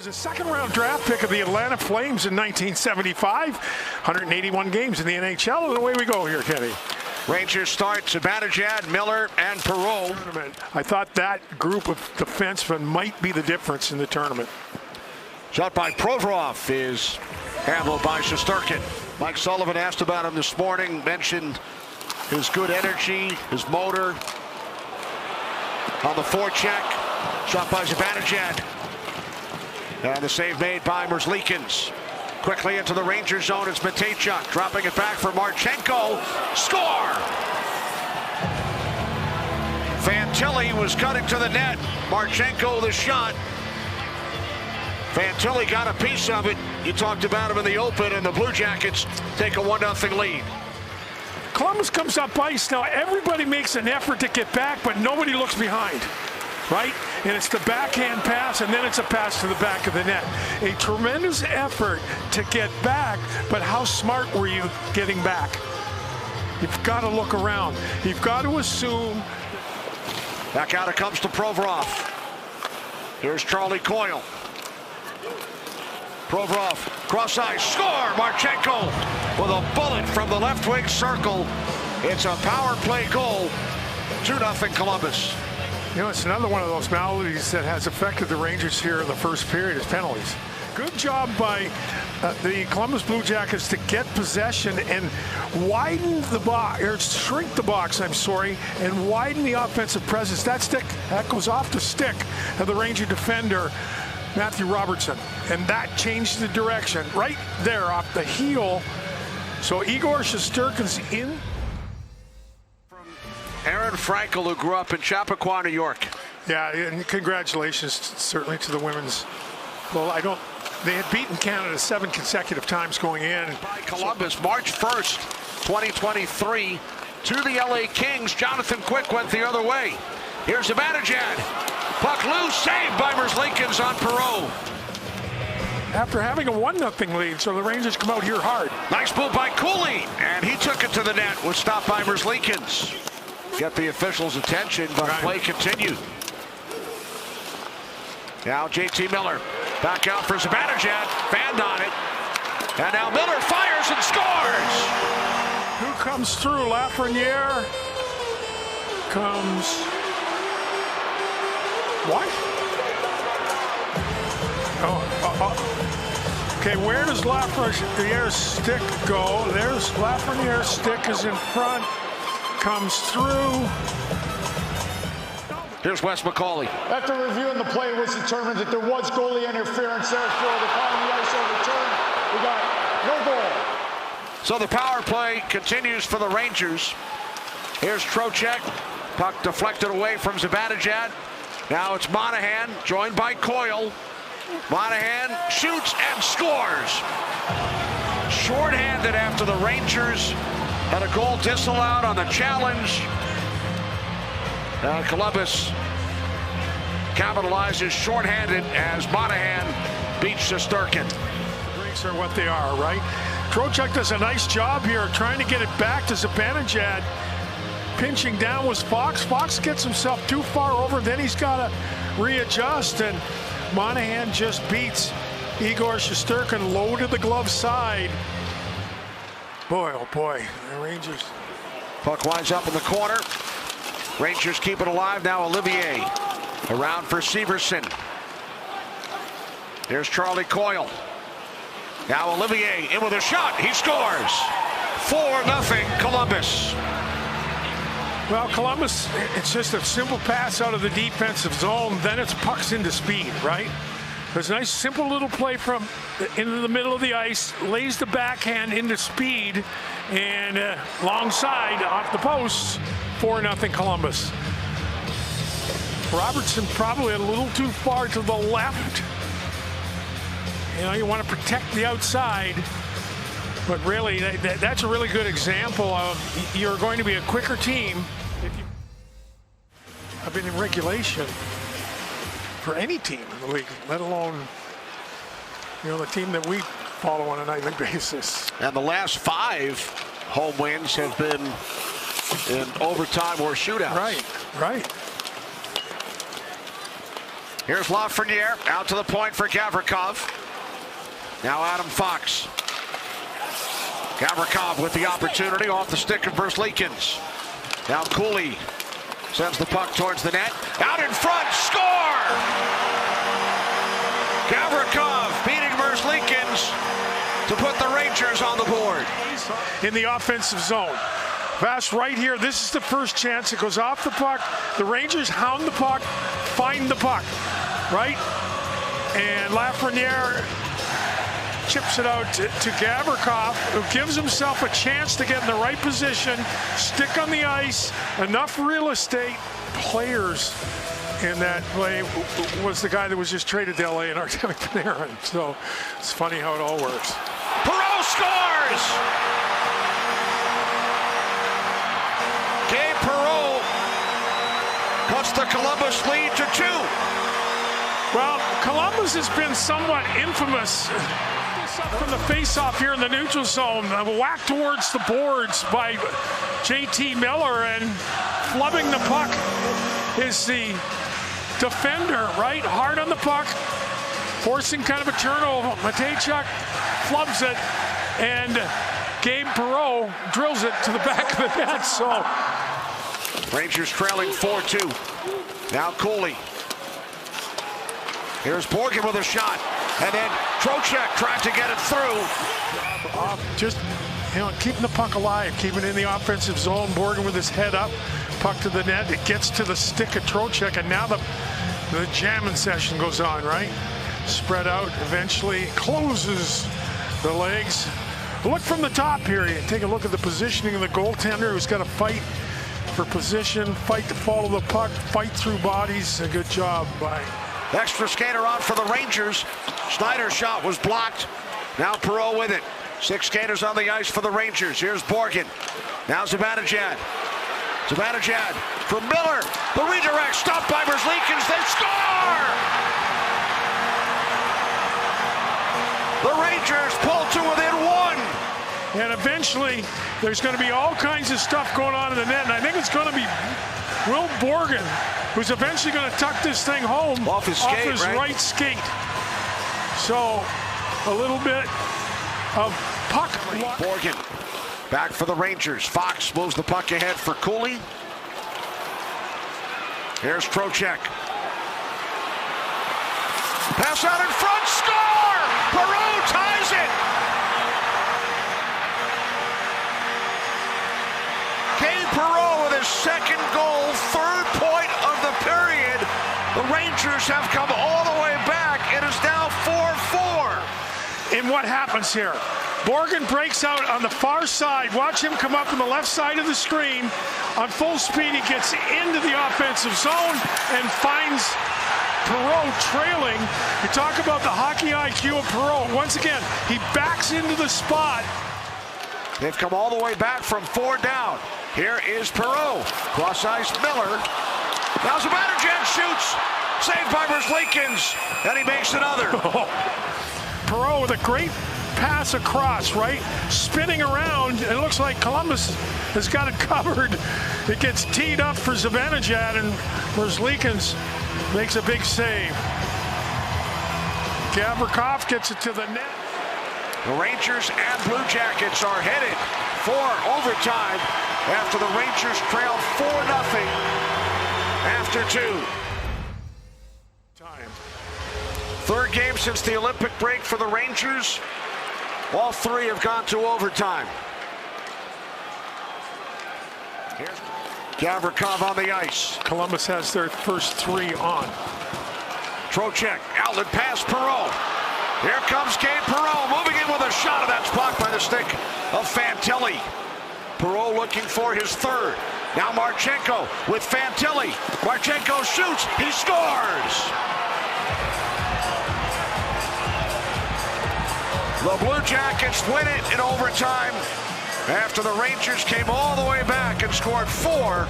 was a second-round draft pick of the Atlanta Flames in 1975. 181 games in the NHL, and away we go here, Kenny. Rangers start Zibanejad, Miller, and Perreault. I thought that group of defensemen might be the difference in the tournament. Shot by Provorov is handled by Shesterkin. Mike Sullivan asked about him this morning, mentioned his good energy, his motor. On the forecheck, shot by Zibanejad. And the save made by Merzlikins. Quickly into the Rangers zone, it's Matejchuk dropping it back for Marchenko. Score! Fantilli was cutting to the net. Marchenko the shot. Fantilli got a piece of it. You talked about him in the open, and the Blue Jackets take a 1-0 lead. Columbus comes up ice. Now everybody makes an effort to get back, but nobody looks behind, right? And it's the backhand pass, and then it's a pass to the back of the net. A tremendous effort to get back, but how smart were you getting back? You've got to look around. You've got to assume. Back out it comes to Provorov. Here's Charlie Coyle. Provorov, cross ice, score! Marchenko with a bullet from the left wing circle. It's a power play goal. 2-0 Columbus. You know, it's another one of those maladies that has affected the Rangers here in the first period is penalties. Good job by the Columbus Blue Jackets to get possession and widen the box, or shrink the box, and widen the offensive presence. That goes off the stick of the Ranger defender, Matthew Robertson, and that changed the direction right there off the heel. So Igor Shesterkin's in. From Aaron Frankel, who grew up in Chappaqua, New York. Yeah, and congratulations certainly to the women's. Well, they had beaten Canada 7 consecutive times going in. By Columbus, March 1st, 2023, to the LA Kings. Jonathan Quick went the other way. Here's Zibanejad. Puck loose, saved by Merzlikins on Perreault. After having a 1-0 lead, so the Rangers come out here hard. Nice move by Cooley, and he took it to the net. Was stopped by Merzlikins. Get the officials' attention, but play continued. Now JT Miller back out for Zibanejad, fanned on it, and now Miller fires and scores. Who comes through? Lafreniere comes. What? Okay, where does Lafreniere's stick go? There's Lafreniere's stick is in front, comes through. Here's Wes McCauley. After reviewing the play, it was determined that there was goalie interference. Therefore, the call on the ice overturned. We got no goal. So the power play continues for the Rangers. Here's Trocheck. Puck deflected away from Zibanejad. Now it's Monahan, joined by Coyle. Monahan shoots and scores. Shorthanded after the Rangers had a goal disallowed on the challenge. Columbus capitalizes shorthanded as Monahan beats Shesterkin. The drinks are what they are, right? Trocheck does a nice job here trying to get it back to Zibanejad. Pinching down was Fox. Fox gets himself too far over, then he's got to readjust, and Monahan just beats Igor Shesterkin low to the glove side. Boy, oh boy, the Rangers. Puck winds up in the corner. Rangers keep it alive. Now Olivier around for Severson. Here's Charlie Coyle. Now Olivier in with a shot. He scores. 4-0 Columbus. Well, Columbus, it's just a simple pass out of the defensive zone. Then it's pucks into speed, right? There's a nice, simple little play from into the middle of the ice, lays the backhand into speed, and long side off the posts. 4-0 Columbus. Robertson probably a little too far to the left. You know, you want to protect the outside, but really, that's a really good example of you're going to be a quicker team if you have been in regulation for any team in the league, let alone, you know, the team that we follow on a nightly basis. And the last 5 home wins have been in overtime or shootouts. Right. Here's Lafreniere out to the point for Gavrikov. Now Adam Fox. Gavrikov with the opportunity off the stick of Verslikins. Now Cooley sends the puck towards the net. Out in front, score! Gavrikov beating Verslikins to put the Rangers on the board. In the offensive zone. Pass right here. This is the first chance. It goes off the puck. The Rangers hound the puck, find the puck, right? And Lafreniere chips it out to Gavrikov, who gives himself a chance to get in the right position, stick on the ice, enough real estate. Players in that play was the guy that was just traded to LA and Artemi Panarin. So it's funny how it all works. Perreault scores! Gabe Perreault cuts the Columbus lead to 2. Well, Columbus has been somewhat infamous. From the face-off here in the neutral zone, a whack towards the boards by JT Miller, and flubbing the puck is the defender, right? Hard on the puck, forcing kind of a turnover. Matejchuk flubs it, and Gabe Perreault drills it to the back of the net. So Rangers trailing 4-2. Now Cooley. Here's Borgen with a shot, and then Trocheck tried to get it through. Just, keeping the puck alive, keeping it in the offensive zone. Borgen with his head up, puck to the net. It gets to the stick of Trocheck, and now the jamming session goes on, right? Spread out, eventually closes the legs. Look from the top here. You take a look at the positioning of the goaltender, who's got to fight for position, fight to follow the puck, fight through bodies. A good job by... Extra skater on for the Rangers. Schneider's shot was blocked. Now Perreault with it. 6 skaters on the ice for the Rangers. Here's Borgen. Now Zibanejad. Zibanejad from Miller. The redirect stopped by Verslikins. They score! The Rangers pull to within 1. And eventually, there's going to be all kinds of stuff going on in the net. And I think it's going to be Will Borgen, who's eventually going to tuck this thing home off his right skate. So a little bit of puck. Borgen back for the Rangers. Fox moves the puck ahead for Cooley. Here's Trocheck. Pass out in front, score! Perreault ties it! Gabe Perreault with his second goal, 3rd point of the period. The Rangers have come all the way back. It is now 4-4. And what happens here? Borgen breaks out on the far side. Watch him come up on the left side of the screen. On full speed, he gets into the offensive zone and finds Perreault trailing. You talk about the hockey IQ of Perreault. Once again, he backs into the spot. They've come all the way back from 4 down. Here is Perreault. Cross ice, Miller. Now Zibanejad shoots. Saved by Verslikins. And he makes another. Perreault with a great pass across, right? Spinning around. It looks like Columbus has got it covered. It gets teed up for Zibanejad, and Verslikins makes a big save. Gavrikov gets it to the net. The Rangers and Blue Jackets are headed for overtime after the Rangers trail 4-0 after 2. Third game since the Olympic break for the Rangers. All 3 have gone to overtime. Here's Gavrikov on the ice. Columbus has their first 3 on. Trocheck, outlet pass, Perreault. Here comes Gabe Perreault moving in with a shot, and that's blocked by the stick of Fantilli. Perreault looking for his 3rd. Now Marchenko with Fantilli. Marchenko shoots, he scores! The Blue Jackets win it in overtime after the Rangers came all the way back and scored 4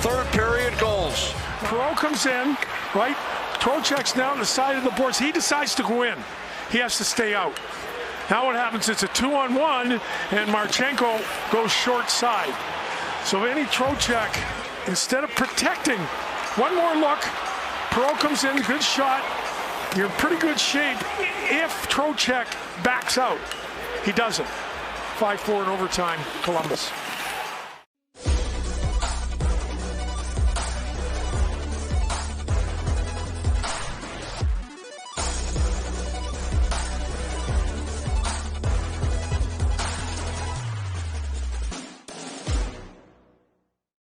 third-period goals. Perreault comes in, right? Trocheck's down the side of the boards. He decides to go in. He has to stay out. Now what happens, it's a 2-on-1, and Marchenko goes short side. So Trocheck, instead of protecting, one more look, Perreault comes in, good shot. You're in pretty good shape if Trocheck backs out. He doesn't. 5-4 in overtime, Columbus.